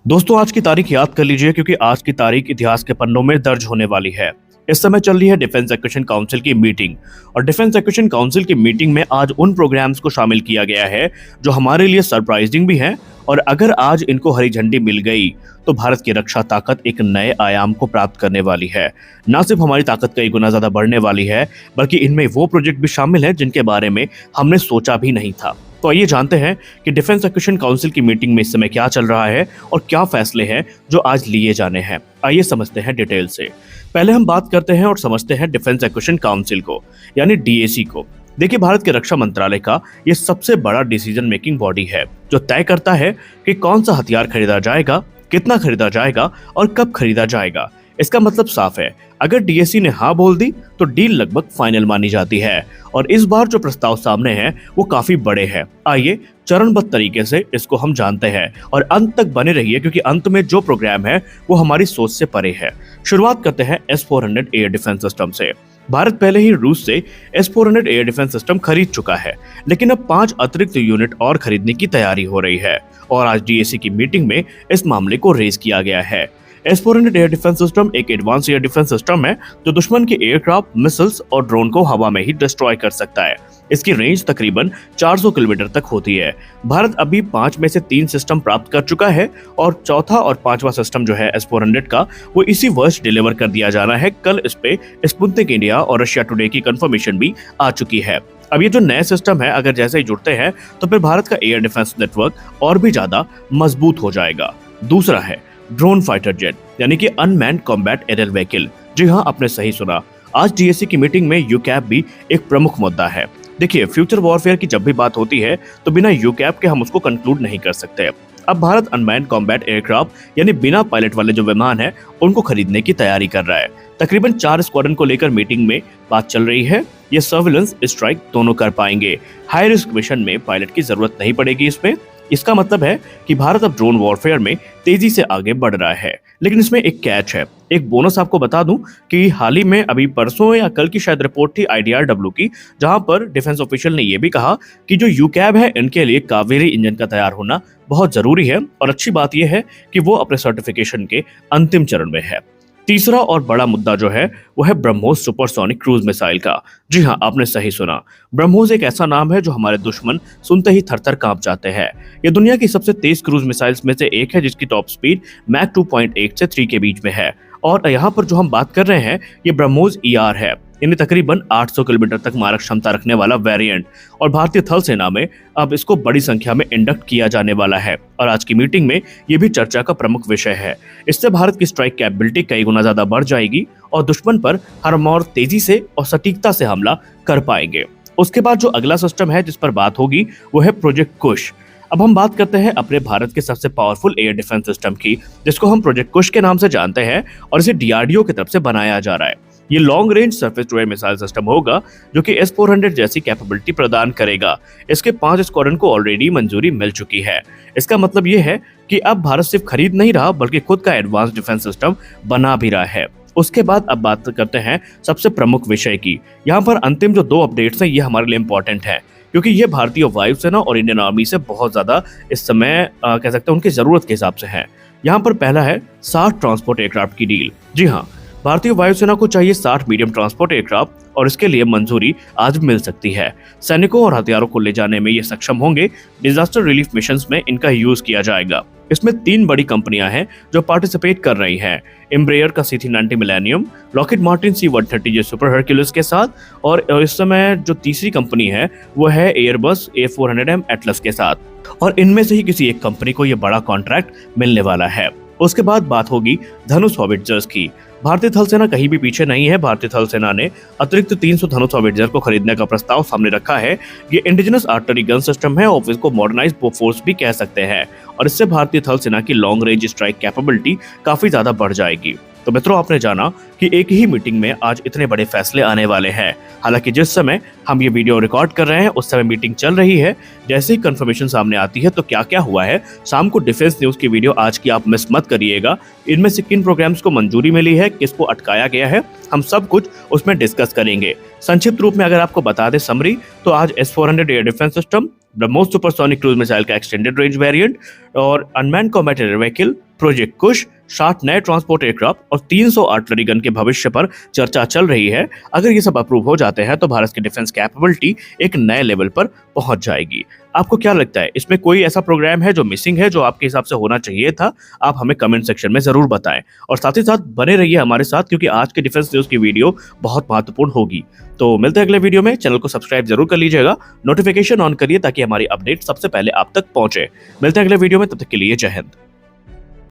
दोस्तों आज की तारीख याद कर लीजिए क्योंकि आज की तारीख इतिहास के पन्नों में दर्ज होने वाली है। इस समय चल रही है डिफेंस एक्विजिशन काउंसिल की मीटिंग और डिफेंस एक्विजिशन काउंसिल की मीटिंग में आज उन प्रोग्राम्स को शामिल किया गया है जो हमारे लिए सरप्राइजिंग भी हैं और अगर आज इनको हरी झंडी मिल गई तो भारत की रक्षा ताकत एक नए आयाम को प्राप्त करने वाली है। न सिर्फ हमारी ताकत कई गुना ज्यादा बढ़ने वाली है बल्कि इनमें वो प्रोजेक्ट भी शामिल हैं जिनके बारे में हमने सोचा भी नहीं था। तो आइए जानते हैं कि डिफेंस एक्विजिशन काउंसिल की मीटिंग में इस समय क्या चल रहा है और क्या फैसले हैं जो आज लिए जाने हैं। आइए समझते हैं डिटेल से। पहले हम बात करते हैं और समझते हैं डिफेंस एक्विजिशन काउंसिल को यानी डीएसी को। देखिए भारत के रक्षा मंत्रालय का ये सबसे बड़ा डिसीजन मेकिंग बॉडी है जो तय करता है कि कौन सा हथियार खरीदा जाएगा, कितना खरीदा जाएगा और कब खरीदा जाएगा। इसका मतलब साफ है, अगर डीएसी ने हाँ बोल दी तो डील लगभग फाइनल मानी जाती है और इस बार जो प्रस्ताव सामने हैं वो काफी बड़े हैं। आइए चरणबद्ध तरीके से इसको हम जानते हैं और अंत तक बने रहिए क्योंकि अंत में जो प्रोग्राम है वो हमारी सोच से परे है। शुरुआत करते हैं S-400 एयर डिफेंस सिस्टम से। भारत पहले ही रूस से S-400 एयर डिफेंस सिस्टम खरीद चुका है लेकिन अब 5 अतिरिक्त यूनिट और खरीदने की तैयारी हो रही है और आज डीएसी की मीटिंग में इस मामले को रेज किया गया है। S-400 एयर डिफेंस सिस्टम एक एडवांस एयर डिफेंस सिस्टम है जो दुश्मन के एयरक्राफ्ट, मिसाइल्स और ड्रोन को हवा में ही डिस्ट्रॉय कर सकता है। इसकी रेंज तकरीबन 400 किलोमीटर तक होती है। भारत अभी 5 में से 3 सिस्टम प्राप्त कर चुका है और चौथा और 5वां सिस्टम जो है S-400 का वो इसी वर्ष डिलीवर कर दिया जाना है। कल इस पे स्पुतनिक इंडिया और रशिया टुडे की कंफर्मेशन भी आ चुकी है। अब ये जो नए सिस्टम है अगर जैसे ही जुड़ते हैं तो फिर भारत का एयर डिफेंस नेटवर्क और भी ज्यादा मजबूत हो जाएगा। दूसरा है ड्रोन फाइटर जेट यानी कि अनमैन्ड कॉम्बैट एरियल व्हीकल। जी हाँ, आपने सही सुना, आज डीएसी की मीटिंग में यूकैप भी एक प्रमुख मुद्दा है। देखिए फ्यूचर वॉरफेयर की जब भी बात होती है तो बिना यूकैप के हम उसको कंक्लूड नहीं कर सकते। अब भारत अनमैन्ड कॉम्बैट एयरक्राफ्ट यानी बिना पायलट वाले जो विमान है उनको खरीदने की तैयारी कर रहा है। तकरीबन 4 स्क्वाड्रन को लेकर मीटिंग में बात चल रही है। ये सर्विलेंस स्ट्राइक दोनों कर पाएंगे। हाई रिस्क मिशन में पायलट की जरूरत नहीं पड़ेगी इसमें। इसका मतलब है कि भारत अब ड्रोन वॉरफेयर में तेजी से आगे बढ़ रहा है। लेकिन इसमें एक कैच है। एक बोनस आपको बता दूं कि हाल ही में अभी परसों या कल की शायद रिपोर्ट थी IDRW की, जहां पर डिफेंस ऑफिशियल ने यह भी कहा कि जो यूकैब है इनके लिए कावेरी इंजन का तैयार होना बहुत जरूरी है और अच्छी बात यह है कि वो अपने सर्टिफिकेशन के अंतिम चरण में है। तीसरा और बड़ा मुद्दा जो है वो है ब्रह्मोस सुपरसोनिक क्रूज मिसाइल का। जी हाँ, आपने सही सुना, ब्रह्मोस एक ऐसा नाम है जो हमारे दुश्मन सुनते ही थरथर कांप जाते हैं। ये दुनिया की सबसे तेज क्रूज मिसाइल्स में से एक है जिसकी टॉप स्पीड मैक 2.8 से 3 के बीच में है और यहाँ पर जो हम बात कर रहे हैं ये ब्रह्मोस ER है। इन्हें तकरीबन 800 किलोमीटर तक मारक क्षमता रखने वाला वेरिएंट और भारतीय थल सेना में अब इसको बड़ी संख्या में इंडक्ट किया जाने वाला है और आज की मीटिंग में ये भी चर्चा का प्रमुख विषय है। इससे भारत की स्ट्राइक कैपेबिलिटी कई गुना ज्यादा बढ़ जाएगी और दुश्मन पर हर और तेजी से और सटीकता से हमला कर पाएंगे। उसके बाद जो अगला सिस्टम है जिस पर बात होगी वो है प्रोजेक्ट कुश। अब हम बात करते हैं अपने भारत के सबसे पावरफुल एयर डिफेंस सिस्टम की जिसको हम प्रोजेक्ट कुश के नाम से जानते हैं और इसे DRDO की तरफ से बनाया जा रहा है। ये long range surface to air missile system होगा जो कि S-400 जैसी कैपेबिलिटी प्रदान करेगा। इसके 5 स्क्वाड्रन को ऑलरेडी मंजूरी मिल चुकी है। इसका मतलब ये है कि अब भारत सिर्फ खरीद नहीं रहा बल्कि खुद का एडवांस डिफेंस सिस्टम बना भी रहा है। उसके बाद अब बात करते हैं सबसे प्रमुख विषय की। यहाँ पर अंतिम जो 2 अपडेट्स हैं ये हमारे लिए इंपॉर्टेंट है क्योंकि ये भारतीय वायुसेना और इंडियन आर्मी से बहुत ज्यादा इस समय कह सकते हैं उनकी जरूरत के हिसाब से है। यहाँ पर पहला है 60 ट्रांसपोर्ट एयरक्राफ्ट की डील। जी हाँ, भारतीय वायुसेना को चाहिए 60 मीडियम ट्रांसपोर्ट एयरक्राफ्ट और इसके लिए मंजूरी आज मिल सकती है। सैनिकों और हथियारों को ले जाने में ये सक्षम होंगे। डिजास्टर रिलीफ मिशंस में इनका यूज किया जाएगा। इसमें 3 बड़ी कंपनियां हैं जो पार्टिसिपेट कर रही हैं। एम्ब्रेयर का C-390 millennium, Lockheed Martin C-130J super Hercules के साथ और इस समय जो तीसरी कंपनी है वो है एयरबस A400M एटलस के साथ और इनमें से ही किसी एक कंपनी को ये बड़ा कॉन्ट्रैक्ट मिलने वाला है। उसके बाद बात होगी धनुष हॉविट्जर्स की। भारतीय थल सेना कहीं भी पीछे नहीं है। भारतीय थल सेना ने अतिरिक्त 300 धनुष हॉविट्जर को खरीदने का प्रस्ताव सामने रखा है। ये इंडिजिनस आर्टिलरी गन सिस्टम है और इसको मॉडर्नाइज्ड फोर्स भी कह सकते हैं और इससे भारतीय थल सेना की लॉन्ग रेंज स्ट्राइक कैपेबिलिटी काफी ज्यादा बढ़ जाएगी। तो मित्रों, आपने जाना कि एक ही मीटिंग में आज इतने बड़े फैसले आने वाले हैं। हालांकि जिस समय हम ये वीडियो रिकॉर्ड कर रहे हैं उस समय मीटिंग चल रही है। जैसे ही कंफर्मेशन सामने आती है तो क्या क्या हुआ है, शाम को डिफेंस न्यूज की वीडियो आज की आप मिस मत करिएगा। इनमें से किन प्रोग्राम्स को मंजूरी मिली है, किसको अटकाया गया है, हम सब कुछ उसमें डिस्कस करेंगे। संक्षिप्त रूप में अगर आपको बता दें समरी, तो आज S-400 air defence system, BrahMos supersonic cruise missile का एक्सटेंडेड रेंज वेरिएंट और unmanned combat air vehicle project Kush, 60 नए ट्रांसपोर्ट एयरक्राफ्ट और 300 आर्टिलरी गन के भविष्य पर चर्चा चल रही है। अगर ये सब अप्रूव हो जाते हैं तो भारत की डिफेंस कैपेबिलिटी एक नए लेवल पर पहुंच जाएगी। आपको क्या लगता है, इसमें कोई ऐसा प्रोग्राम है जो मिसिंग है, जो आपके हिसाब से होना चाहिए था? आप हमें कमेंट सेक्शन में जरूर बताएं और साथ ही साथ बने रहिए हमारे साथ, क्योंकि आज के डिफेंस न्यूज की वीडियो बहुत महत्वपूर्ण होगी। तो मिलते हैं अगले वीडियो में। चैनल को सब्सक्राइब जरूर कर लीजिएगा, नोटिफिकेशन ऑन करिए ताकि हमारी अपडेट सबसे पहले आप तक पहुंचे। मिलते हैं अगले वीडियो में, तब तक के लिए जय हिंद।